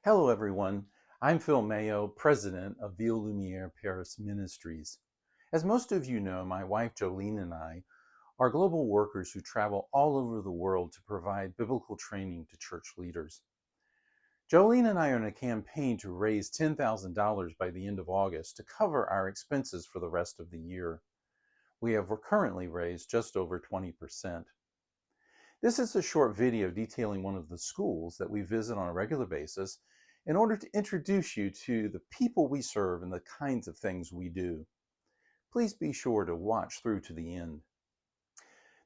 Hello everyone, I'm Phil Mayo, President of Ville Lumiere Paris Ministries. As most of you know, my wife Jolene and I are global workers who travel all over the world to provide biblical training to church leaders. Jolene and I are in a campaign to raise $10,000 by the end of August to cover our expenses for the rest of the year. We have currently raised just over 20%. This is a short video detailing one of the schools that we visit on a regular basis in order to introduce you to the people we serve and the kinds of things we do. Please be sure to watch through to the end.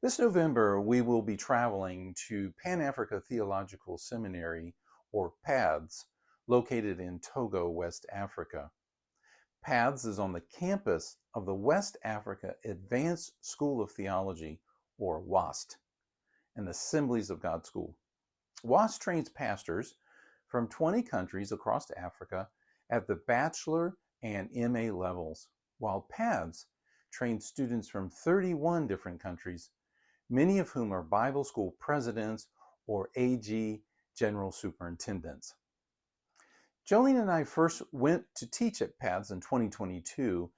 This November, we will be traveling to Pan-Africa Theological Seminary, or PAThS, located in Togo, West Africa. PAThS is on the campus of the West Africa Advanced School of Theology, or WAAST, and Assemblies of God School. WAAST trains pastors from 20 countries across Africa at the bachelor and MA levels, while PAThS trains students from 31 different countries, many of whom are Bible school presidents or AG general superintendents. Jolene and I first went to teach at PAThS in 2022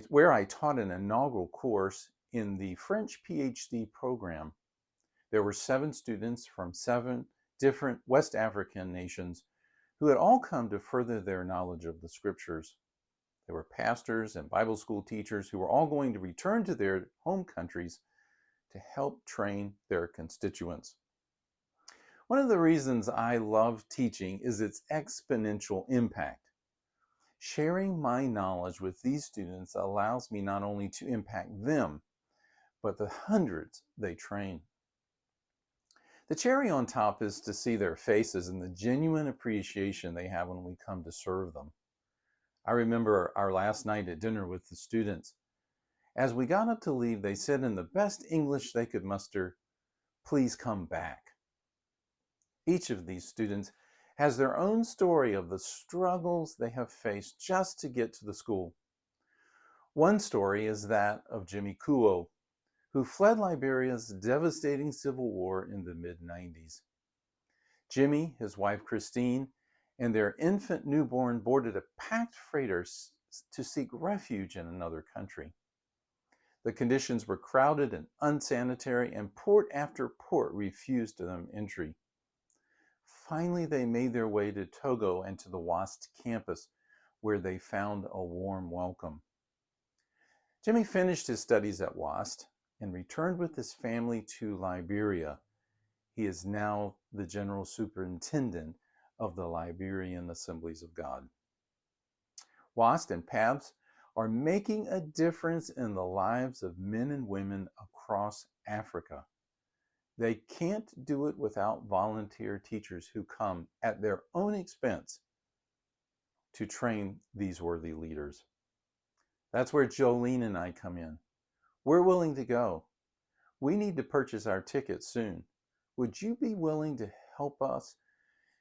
where I taught an inaugural course in the French PhD program. There were 7 students from 7 different West African nations who had all come to further their knowledge of the scriptures. There were pastors and Bible school teachers who were all going to return to their home countries to help train their constituents. One of the reasons I love teaching is its exponential impact. Sharing my knowledge with these students allows me not only to impact them, but the hundreds they train. The cherry on top is to see their faces and the genuine appreciation they have when we come to serve them. I remember our last night at dinner with the students. As we got up to leave, they said in the best English they could muster, "Please come back." Each of these students has their own story of the struggles they have faced just to get to the school. One story is that of Jimmy Kuo, who fled Liberia's devastating civil war in the mid-90s. Jimmy, his wife Christine, and their infant newborn boarded a packed freighter to seek refuge in another country. The conditions were crowded and unsanitary, and port after port refused them entry. Finally, they made their way to Togo and to the WAAST campus, where they found a warm welcome. Jimmy finished his studies at WAAST and returned with his family to Liberia. He is now the general superintendent of the Liberian Assemblies of God. WAAST and PAThS are making a difference in the lives of men and women across Africa. They can't do it without volunteer teachers who come at their own expense to train these worthy leaders. That's where Jolene and I come in. We're willing to go. We need to purchase our tickets soon. Would you be willing to help us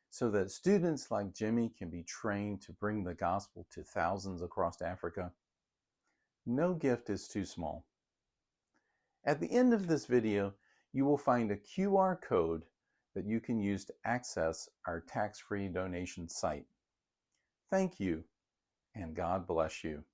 so that students like Jimmy can be trained to bring the gospel to thousands across Africa? No gift is too small. At the end of this video, you will find a QR code that you can use to access our tax-free donation site. Thank you, and God bless you.